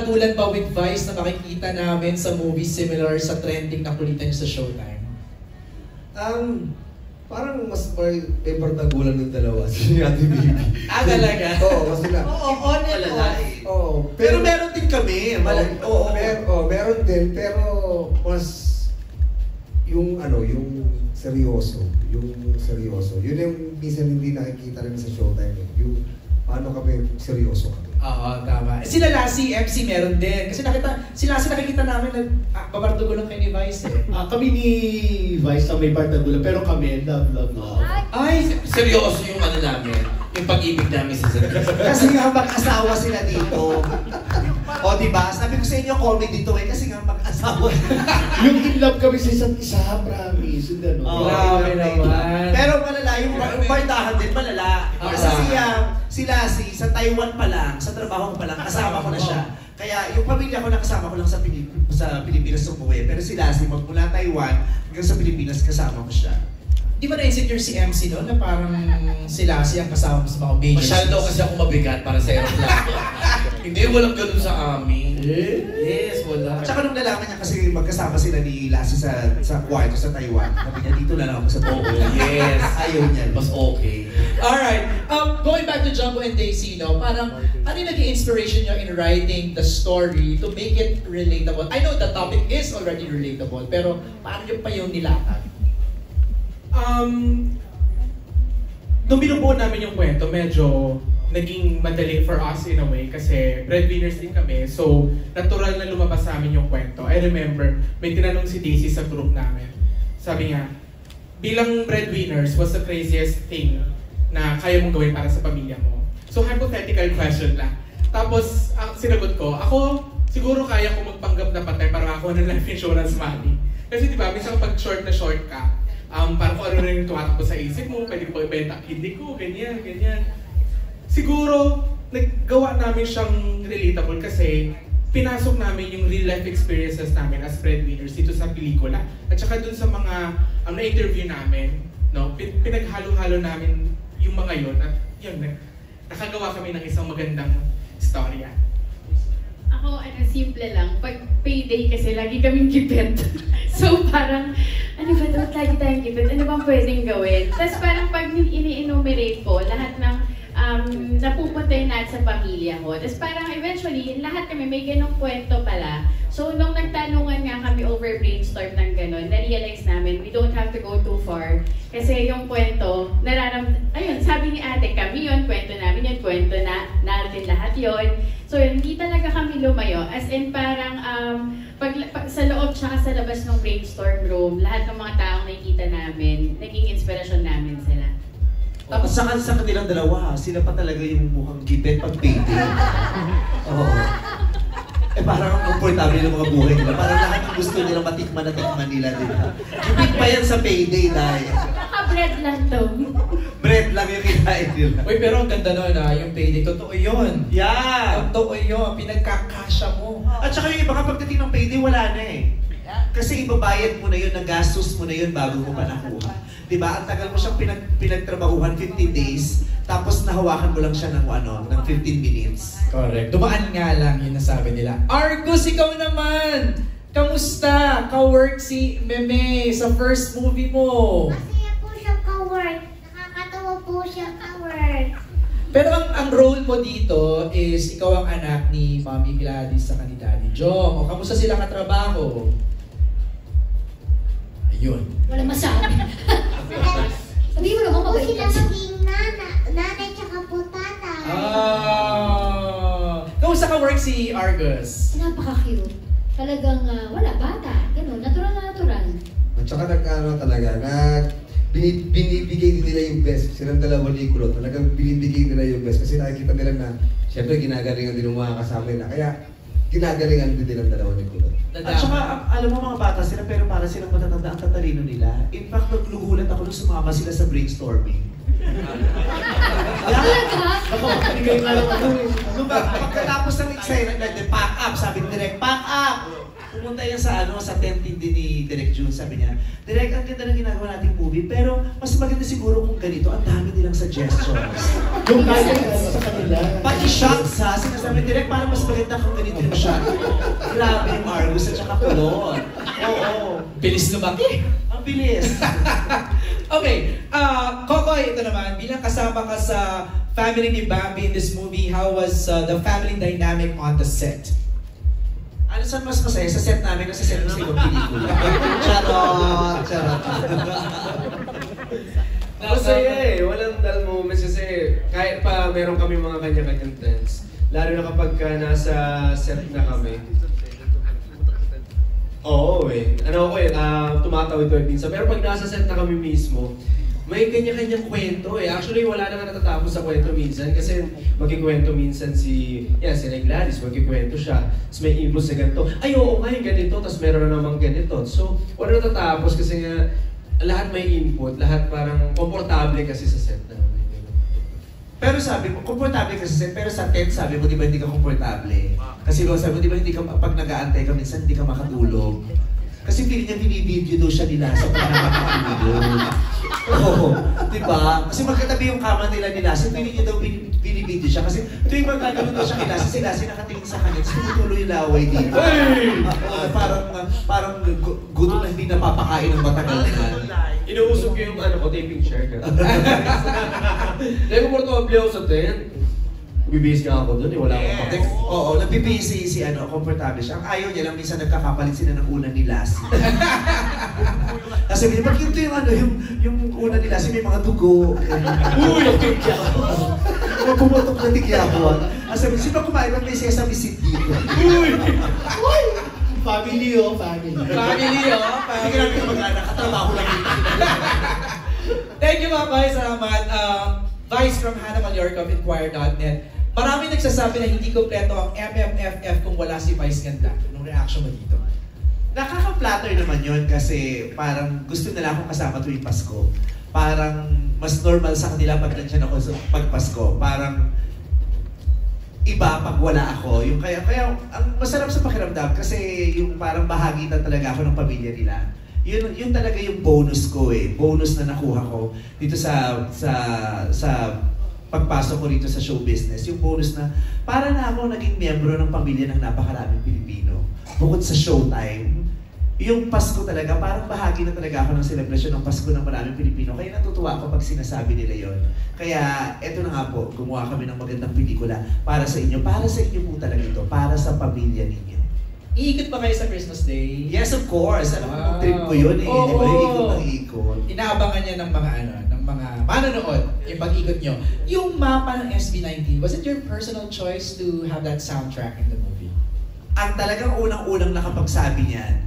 bardagulan ba with Vice na makikita namin sa movie similar sa trending na kulitan niyo sa Showtime? Parang mas may bardagulan ng dalawa. Si Ate Baby. Talaga? Oo, kasi na. Oo, pero meron din kami. Meron din, pero mas yung yung seryoso. Yung seryoso. Yun yung minsan hindi nakikita rin sa Showtime. Yung paano kami seryoso kami. Oo, tama. Sila Lassie, MC meron din. Kasi si Lassie nakikita namin babardagulan kayo ni Vice eh. Kami ni Vice na may bardagulan, pero kami, love. Ay, Seryoso yung namin. Yung pag-ibig namin sa sarili. Kasi nga mag-asawa sila dito. O diba? Sabi ko sa inyo, comedy dito eh, kasi nga mag-asawa. Yung in love kami sa isa't isa, promise. grabe naman. Pero malala, yung bardahan din, malala. Kasi si Lassie, sa Taiwan pa lang, sa trabaho ko pa lang, kasama ko na siya. Kaya yung pamilya ko nakasama ko lang sa Pilipinas umuwi. Pero si Lassie, magmula Taiwan hanggang sa Pilipinas, kasama ko siya. Di ba na-insecure si MC doon na parang si Lassie ang kasama mo sa mga major? Masyado daw kasi ako mabigat para sa aeroplano. Hindi, walang ganun sa amin. Yes, wala. At saka nung nalaman niya kasi magkasama sila ni Lassie sa kwarto sa Taiwan. Sabi niya, dito na lang ako sa Tokyo. Yes. Ayaw niya. Mas okay. Alright, going back to Jumbo and Daisy, no, parang ano yung naging inspiration nyo in writing the story to make it relatable? I know the topic is already relatable, pero paano nyo pa yung nilatag? Nung binubuo namin yung kwento, medyo naging madali for us in a way kasi breadwinners din kami. So, natural na lumabas sa amin yung kwento. I remember, may tinanong si Daisy sa group namin. Sabi niya, bilang breadwinners, what's the craziest thing na kaya mong gawin para sa pamilya mo? So, hypothetical question lang. Tapos, ang sinagot ko, ako siguro kaya ko magpanggap na patay para makakuha ng life insurance money. Kasi di ba, minsan pag short ka, parang kung ano rin yung tumatakbo sa isip mo, pwede ko ibenta hindi ko, ganyan. Siguro, naggawa namin siyang relatable kasi pinasok namin yung real life experiences namin as breadwinners dito sa pelikula. At saka dun sa mga na-interview namin, no, pinaghalo-halo namin yung mga yun at yun, nakagawa kami ng isang magandang istorya. Ako, simple lang. Pag payday kasi, lagi kaming gipit. So parang, ano ba ito? Lagi tayong gipit. Ano bang pwedeng gawin? Tapos parang pag ini-enumerate ko, lahat ng napupunta yun natin sa pamilya ko. Tapos parang eventually, lahat kami may ganong kwento pala. So nung nagtanungan nga kami over brainstorm ng ganon, na-realize namin, we don't have to go too far. Kasi yung kwento, ayun, sabi ni ate, kami yun, kwento namin yun, kwento natin lahat yun. So hindi talaga kami lumayo. As in parang sa loob tsaka sa labas ng brainstorm room, lahat ng mga taong nakikita namin, naging inspirasyon namin sila. Tapos sa kanilang dalawa, sila pa talaga yung mukhang gipit pag payday. Oo. Parang ang komportable ng mga buhay nila. Parang lahat ng gusto nilang matikman nila, di ba? Gipit pa yan sa payday dahil. Naka-bread lang to. Bread lang yung kinain nila. Uy, pero ang ganda nun yung payday. Totoo yun. Yeah! Totoo yun. Pinagkakasya mo. At saka yung iba kapag pagdating ng payday, wala na eh. Kasi ibabayad mo na yun, nagastos mo na yun bago mo pa nakuha. Diba? Ang tagal mo siyang pinagtrabahuhan 15 days, tapos nahawakan mo lang siya ng 15 minutes. Correct. Dumaan nga lang yung nasabi nila. Argus, ikaw naman! Kamusta? Ka-work si Meme sa first movie mo? Masaya po siya ka-work. Nakakatawa po siya ka-work. Pero ang role mo dito is ikaw ang anak ni Mommy Gladys sa ni Daddy Jong. O kamusta sila katrabaho? Ayun. Walang masabi. Sabi mo naman mabait sila maging nanay tsaka po tatay. Kamusta ka-work si Argus? Napaka-cute. Talagang wala, bata. Ganun, natural na natural. At saka binibigay din nila yung best. Silang dalawa ni Kulot, talagang binibigay nila yung best. Kasi nakikita nila na, syempre ginagalingan din ng mga kasama nila. Kaya, ginagalingan din nilang dalawa ni Kulot. At saka, alam mo mga bata sila, pero para silang matatanda ang tatalino nila. In fact, naglugulat ako nung sumama sila sa brainstorming. Talaga? Ako, hindi kayo alam ano eh. Pagkatapos ng eksena, pack up, sabi ni Direk, pack up! Pumunta yan sa tent din ni Direk June, sabi niya, Direk, ang ganda ng ginagawa nating movie, pero mas maganda siguro kung ganito, ang dami nilang suggestions. Yung kaya sa kanila. Pati shots ha, sinasabi, Direk, parang mas maganda kung ganito yung shot. Grabe yung Argus at saka Kulon. Oo. Bilis lumaki. Ang bilis. Okay, Kokoy, ito naman, bilang kasama ka sa family ni Bambi in this movie, how was the family dynamic on the set? Ano saan mas masaya? Sa set namin o sa set mo sa ibang pelikula? Charot! Charot! Masaya eh. Walang dull moments kasi kahit pa meron kami mga kanya-kanyang tense. Lalo na kapag nasa set na kami. Oo eh. Tumatawid-tawid minsan. Pero pag nasa set na kami mismo, may kanya-kanyang kwento eh. Actually, wala na nga natatapos sa kwento minsan kasi magkikwento minsan si Gladys, magkikwento siya. Tapos may impulse na ganito. Ay, oo nga yung ganito. Tapos meron na namang ganito. So, wala natatapos kasi nga lahat may input. Lahat parang komportable kasi sa set na. Pero sabi mo, komportable ka sa set, pero sa tent sabi mo, di ba hindi ka komportable? Kasi sabi mo, di ba hindi ka, pag nag-aantay ka, minsan hindi ka makatulog. Kasi feeling niya binibidyo daw siya nila sa pagkakatulog. Oo, di ba? Kasi magkatabi yung kama nila so feeling niya daw binibidyo siya. Kasi tuwing magkagano daw siya kila, si Lassie nakatingin sa kanya, tapos tumutuloy yung laway dito. Parang gutom na hindi napapakain ng matagal na. Inuusog ko yung taping chair ka. Dahil komportable ako sa tent. Bibihis nga ako doon eh, wala akong patek. Oo, nagbibihis si komportable siya. Ang ayaw niya lang, minsan nagkakapalit sila ng unan ni Lassie. Kasi sabi niya, bakit yung unan ni Lassie may mga dugo. Uy! Yung pumutok na tigyakuan. Ang sabi, sino kumain ng may sesame seed dito? Uy! Uy! Family family. Family Hindi ka namin mag-anak, katrabaho lang dito. Thank you mga guys, salamat. Vice from Hannah Mallorca of Inquire.net. Marami nagsasabi na hindi kompleto ang MMFF kung wala si Vice Ganda. Anong reaction mo dito? Nakaka-flatter naman yun kasi parang gusto nila akong kasama tuwing Pasko. Parang mas normal sa kanila pag nandiyan ako sa pag-Pasko. Parang iba pag wala ako. Kaya ang masarap sa pakiramdam kasi yung parang bahagi na talaga ako ng pamilya nila. Yun talaga yung bonus ko eh. Bonus na nakuha ko dito sa pagpasok ko rito sa show business. Yung bonus na para na ako naging miyembro ng pamilya ng napakaraming Pilipino. Bukod sa showtime, yung Pasko talaga, parang bahagi na talaga ako ng selebrasyon ng Pasko ng maraming Pilipino. Kaya natutuwa ako pag sinasabi nila yon. Kaya eto na nga po, gumawa kami ng magandang pelikula para sa inyo. Para sa inyo po talaga ito. Para sa pamilya ninyo. Iikot pa kayo sa Christmas Day? Yes, of course. Alam mo, trip ko yun eh. Di ba? Iikot ng ikot. Inaabangan niya ng mga manonood yung pag-ikot nyo. Yung mapa ng SB19, was it your personal choice to have that soundtrack in the movie? Ang talagang unang-unang nakapagsabi niyan,